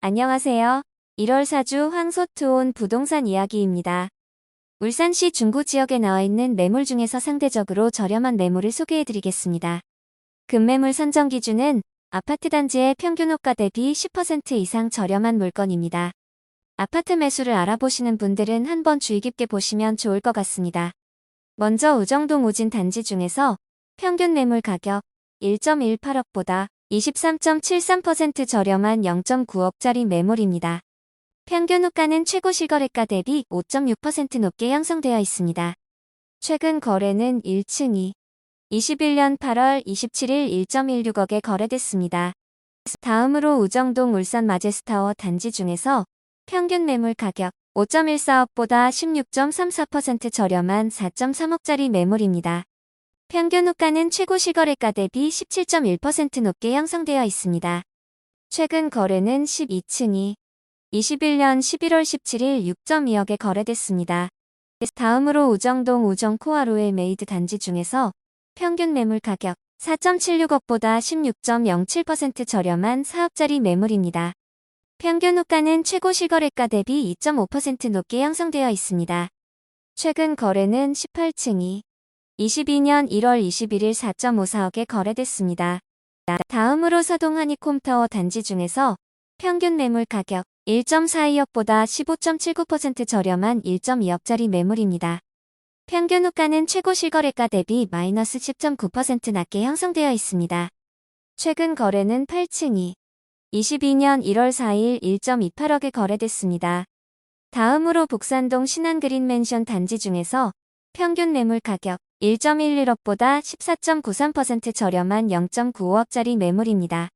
안녕하세요. 1월 사주 황소투혼 부동산 이야기입니다. 울산시 중구 지역에 나와 있는 매물 중에서 상대적으로 저렴한 매물을 소개해드리겠습니다. 급매물 선정 기준은 아파트 단지의 평균 호가 대비 10% 이상 저렴한 물건입니다. 아파트 매수를 알아보시는 분들은 한번 주의 깊게 보시면 좋을 것 같습니다. 먼저 우정동 우진 단지 중에서 평균 매물 가격 1.18억보다 23.73% 저렴한 0.9억짜리 매물입니다. 평균 호가는 최고 실거래가 대비 5.6% 높게 형성되어 있습니다. 최근 거래는 1층이 21년 8월 27일 1.16억에 거래됐습니다. 다음으로 우정동 울산 마제스타워 단지 중에서 평균 매물 가격 5.14억보다 16.34% 저렴한 4.3억짜리 매물입니다. 평균 호가는 최고 실거래가 대비 17.1% 높게 형성되어 있습니다. 최근 거래는 12층이 21년 11월 17일 6.2억에 거래됐습니다. 다음으로 우정동 우정코아로엘 메이드 단지 중에서 평균 매물 가격 4.76억보다 16.07% 저렴한 4억짜리 매물입니다. 평균 호가는 최고 실거래가 대비 2.5% 높게 형성되어 있습니다. 최근 거래는 18층이 22년 1월 21일 4.54억에 거래됐습니다. 다음으로 서동 하니콤타워 단지 중에서 평균 매물 가격 1.42억보다 15.79% 저렴한 1.2억짜리 매물입니다. 평균 호가는 최고 실거래가 대비 마이너스 10.9% 낮게 형성되어 있습니다. 최근 거래는 8층이 22년 1월 4일 1.28억에 거래됐습니다. 다음으로 북산동 신한그린 맨션 단지 중에서 평균 매물 가격 1.11억보다 14.93% 저렴한 0.95억짜리 매물입니다.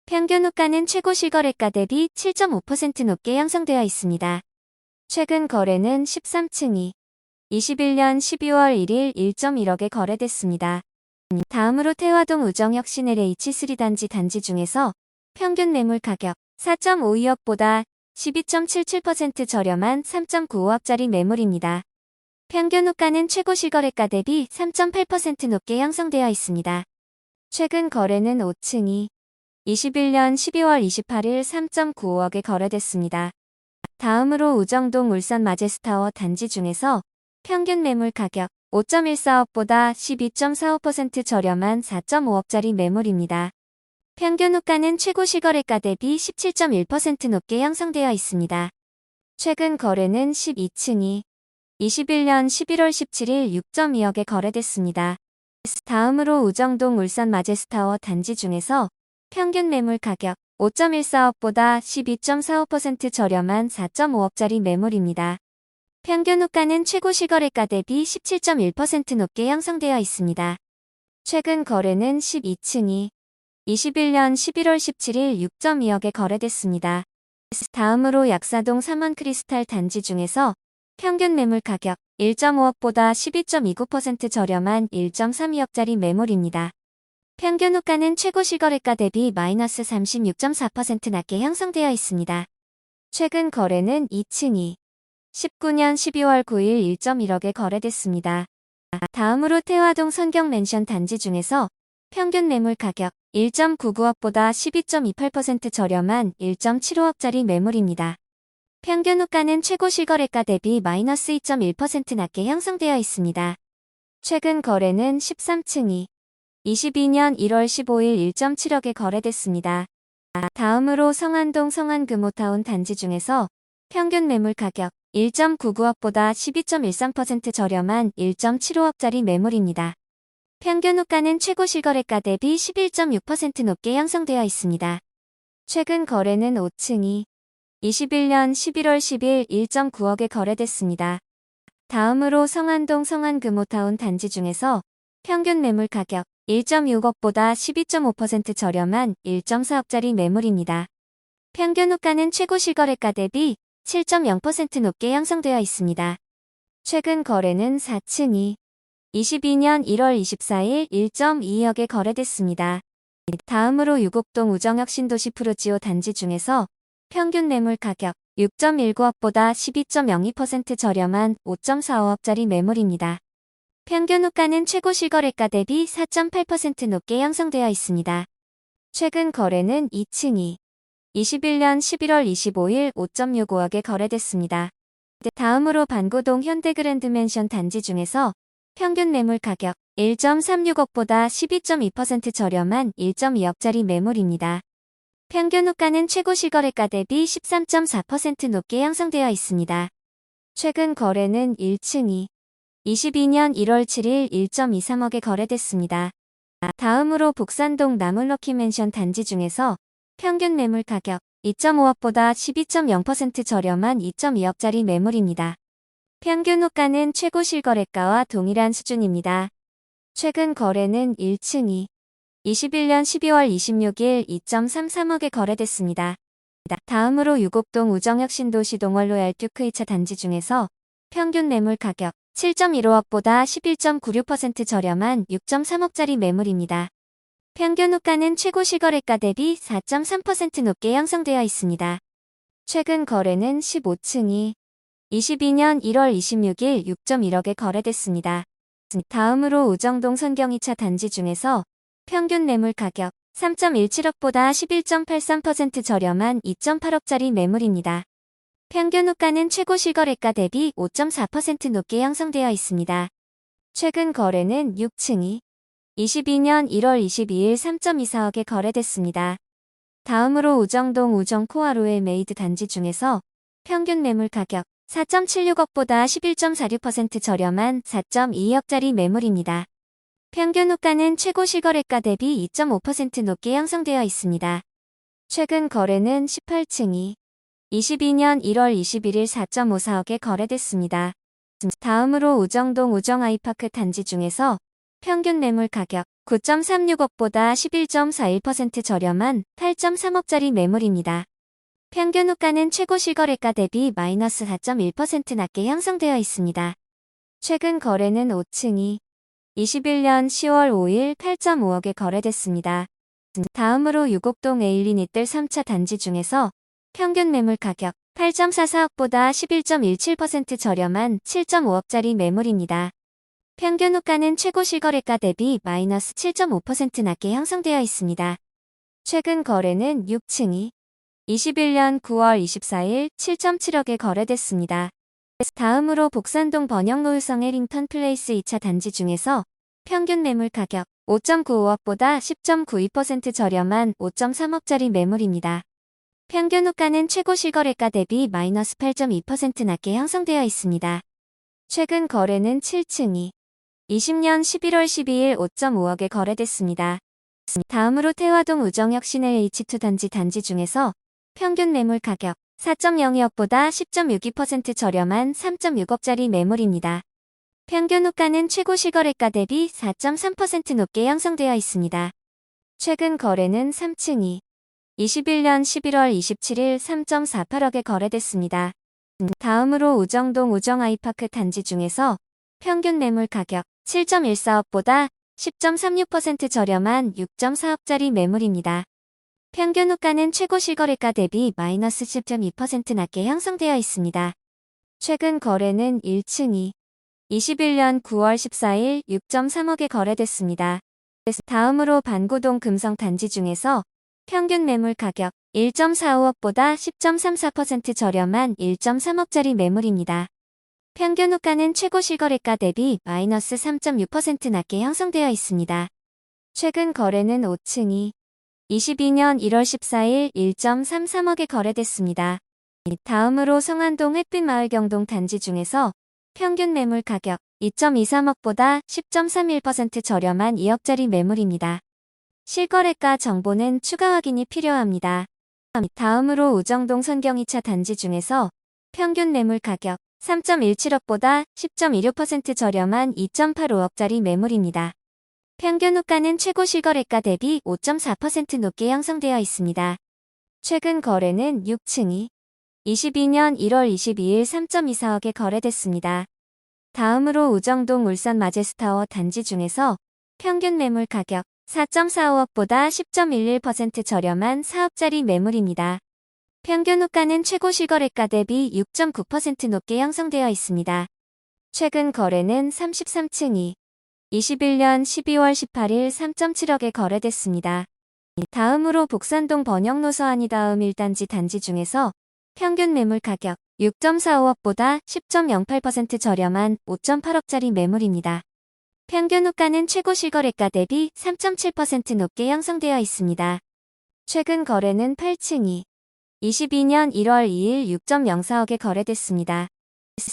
평균 호가는 최고 실거래가 대비 7.5% 높게 형성되어 있습니다. 최근 거래는 13층이 21년 12월 1일 1.1억에 거래됐습니다. 다음으로 태화동 우정혁신 LH3 단지 중에서 평균 매물 가격 4.52억보다 12.77% 저렴한 3.95억짜리 매물입니다. 평균 호가는 최고 실거래가 대비 3.8% 높게 형성되어 있습니다. 최근 거래는 5층이 21년 12월 28일 3.95억에 거래됐습니다. 다음으로 우정동 울산 마제스타워 단지 중에서 평균 매물 가격 5.14억보다 12.45% 저렴한 4.5억짜리 매물입니다. 평균 호가는 최고 실거래가 대비 17.1% 높게 형성되어 있습니다. 최근 거래는 12층이 21년 11월 17일 6.2억에 거래됐습니다. 다음으로 우정동 울산 마제스타워 단지 중에서 평균 매물 가격 5.14억보다 12.45% 저렴한 4.5억짜리 매물입니다. 평균 호가는 최고 실거래가 대비 17.1% 높게 형성되어 있습니다. 최근 거래는 12층이 21년 11월 17일 6.2억에 거래됐습니다. 다음으로 약사동 3원 크리스탈 단지 중에서 평균 매물 가격 1.5억보다 12.29% 저렴한 1.32억짜리 매물입니다. 평균 호가는 최고 실거래가 대비 마이너스 36.4% 낮게 형성되어 있습니다. 최근 거래는 2층이 19년 12월 9일 1.1억에 거래됐습니다. 다음으로 태화동 선경맨션 단지 중에서 평균 매물 가격 1.99억보다 12.28% 저렴한 1.75억짜리 매물입니다. 평균 호가는 최고 실거래가 대비 마이너스 2.1% 낮게 형성되어 있습니다. 최근 거래는 13층이 22년 1월 15일 1.7억에 거래됐습니다. 다음으로 성안동 성안금호타운 단지 중에서 평균 매물 가격 1.99억보다 12.13% 저렴한 1.75억짜리 매물입니다. 평균 호가는 최고 실거래가 대비 11.6% 높게 형성되어 있습니다. 최근 거래는 5층이 21년 11월 10일 1.9억에 거래됐습니다. 다음으로 성안동 성안금호타운 단지 중에서 평균 매물 가격 1.6억보다 12.5% 저렴한 1.4억짜리 매물입니다. 평균 호가는 최고 실거래가 대비 7.0% 높게 형성되어 있습니다. 최근 거래는 4층이 22년 1월 24일 1.2억에 거래됐습니다. 다음으로 유곡동 우정혁신도시 프루지오 단지 중에서 평균 매물 가격 6.19억보다 12.02% 저렴한 5.45억짜리 매물입니다. 평균 호가는 최고 실거래가 대비 4.8% 높게 형성되어 있습니다. 최근 거래는 2층이 21년 11월 25일 5.65억에 거래됐습니다. 다음으로 반고동 현대그랜드맨션 단지 중에서 평균 매물 가격 1.36억보다 12.2% 저렴한 1.2억짜리 매물입니다. 평균 호가는 최고 실거래가 대비 13.4% 높게 형성되어 있습니다. 최근 거래는 1층이 22년 1월 7일 1.23억에 거래됐습니다. 다음으로 복산동 나물럭키맨션 단지 중에서 평균 매물 가격 2.5억보다 12.0% 저렴한 2.2억짜리 매물입니다. 평균 호가는 최고 실거래가와 동일한 수준입니다. 최근 거래는 1층이 21년 12월 26일 2.33억에 거래됐습니다. 다음으로 유곡동 우정역 신도시 동월 로얄 듀크 2차 단지 중에서 평균 매물 가격 7.15억보다 11.96% 저렴한 6.3억짜리 매물입니다. 평균 호가는 최고 실거래가 대비 4.3% 높게 형성되어 있습니다. 최근 거래는 15층이 22년 1월 26일 6.1억에 거래됐습니다. 다음으로 우정동 선경 2차 단지 중에서 평균 매물 가격 3.17억보다 11.83% 저렴한 2.8억짜리 매물입니다. 평균 호가는 최고 실거래가 대비 5.4% 높게 형성되어 있습니다. 최근 거래는 6층이 22년 1월 22일 3.24억에 거래됐습니다. 다음으로 우정동 우정코아로엘 메이드 단지 중에서 평균 매물 가격 4.76억보다 11.46% 저렴한 4.2억짜리 매물입니다. 평균 호가는 최고 실거래가 대비 2.5% 높게 형성되어 있습니다. 최근 거래는 18층이 22년 1월 21일 4.54억에 거래됐습니다. 다음으로 우정동 우정아이파크 단지 중에서 평균 매물 가격 9.36억보다 11.41% 저렴한 8.3억짜리 매물입니다. 평균 호가는 최고 실거래가 대비 마이너스 4.1% 낮게 형성되어 있습니다. 최근 거래는 5층이 21년 10월 5일 8.5억에 거래됐습니다. 다음으로 유곡동 에일린 이뜰 3차 단지 중에서 평균 매물 가격 8.44억보다 11.17% 저렴한 7.5억짜리 매물입니다. 평균 호가는 최고 실거래가 대비 마이너스 7.5% 낮게 형성되어 있습니다. 최근 거래는 6층이 21년 9월 24일 7.7억에 거래됐습니다. 다음으로 복산동 번영노을성 해링턴 플레이스 2차 단지 중에서 평균 매물 가격 5.95억보다 10.92% 저렴한 5.3억짜리 매물입니다. 평균 호가는 최고 실거래가 대비 마이너스 8.2% 낮게 형성되어 있습니다. 최근 거래는 7층이 20년 11월 12일 5.5억에 거래됐습니다. 다음으로 태화동 우정역 시내 H2 단지 중에서 평균 매물 가격 4.02억보다 10.62% 저렴한 3.6억짜리 매물입니다. 평균 호가는 최고 실거래가 대비 4.3% 높게 형성되어 있습니다. 최근 거래는 3층이 21년 11월 27일 3.48억에 거래됐습니다. 다음으로 우정동 우정아이파크 단지 중에서 평균 매물 가격 7.14억보다 10.36% 저렴한 6.4억짜리 매물입니다. 평균 호가는 최고 실거래가 대비 마이너스 10.2% 낮게 형성되어 있습니다. 최근 거래는 1층이 21년 9월 14일 6.3억에 거래됐습니다. 다음으로 반고동 금성 단지 중에서 평균 매물 가격 1.45억보다 10.34% 저렴한 1.3억짜리 매물입니다. 평균 호가는 최고 실거래가 대비 마이너스 3.6% 낮게 형성되어 있습니다. 최근 거래는 5층이 22년 1월 14일 1.33억에 거래됐습니다. 다음으로 성안동 햇빛마을 경동 단지 중에서 평균 매물 가격 2.23억보다 10.31% 저렴한 2억짜리 매물입니다. 실거래가 정보는 추가 확인이 필요합니다. 다음으로 우정동 선경 2차 단지 중에서 평균 매물 가격 3.17억보다 10.26% 저렴한 2.85억짜리 매물입니다. 평균 호가는 최고 실거래가 대비 5.4% 높게 형성되어 있습니다. 최근 거래는 6층이 22년 1월 22일 3.24억에 거래됐습니다. 다음으로 우정동 울산 마제스타워 단지 중에서 평균 매물 가격 4.45억보다 10.11% 저렴한 4억짜리 매물입니다. 평균 호가는 최고 실거래가 대비 6.9% 높게 형성되어 있습니다. 최근 거래는 33층이 21년 12월 18일 3.7억에 거래됐습니다. 다음으로 복산동 번영로 서안이 다음 1단지 단지 중에서 평균 매물 가격 6.45억보다 10.08% 저렴한 5.8억짜리 매물입니다. 평균 호가는 최고 실거래가 대비 3.7% 높게 형성되어 있습니다. 최근 거래는 8층이 22년 1월 2일 6.04억에 거래됐습니다.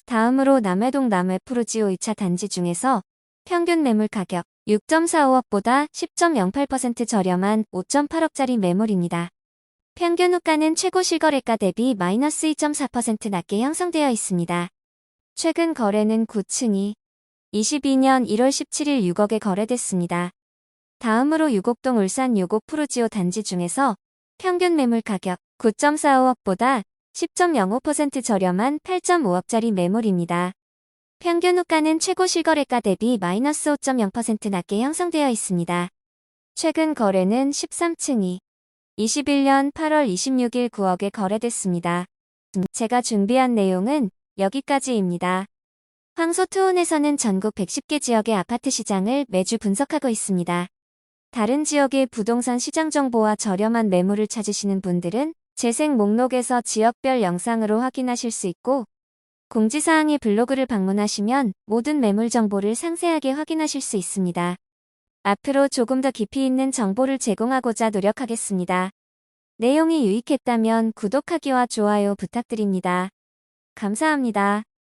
다음으로 남해동 남해푸르지오 2차 단지 중에서 평균 매물 가격 6.45억보다 10.08% 저렴한 5.8억짜리 매물입니다. 평균 호가는 최고 실거래가 대비 마이너스 2.4% 낮게 형성되어 있습니다. 최근 거래는 9층이 22년 1월 17일 6억에 거래됐습니다. 다음으로 유곡동 울산 유곡 푸르지오 단지 중에서 평균 매물 가격 9.45억보다 10.05% 저렴한 8.5억짜리 매물입니다. 평균 호가는 최고 실거래가 대비 마이너스 5.0% 낮게 형성되어 있습니다. 최근 거래는 13층이 21년 8월 26일 9억에 거래됐습니다. 제가 준비한 내용은 여기까지입니다. 황소투혼에서는 전국 110개 지역의 아파트 시장을 매주 분석하고 있습니다. 다른 지역의 부동산 시장 정보와 저렴한 매물을 찾으시는 분들은 재생 목록에서 지역별 영상으로 확인하실 수 있고, 공지사항의 블로그를 방문하시면 모든 매물 정보를 상세하게 확인하실 수 있습니다. 앞으로 조금 더 깊이 있는 정보를 제공하고자 노력하겠습니다. 내용이 유익했다면 구독하기와 좋아요 부탁드립니다. 감사합니다.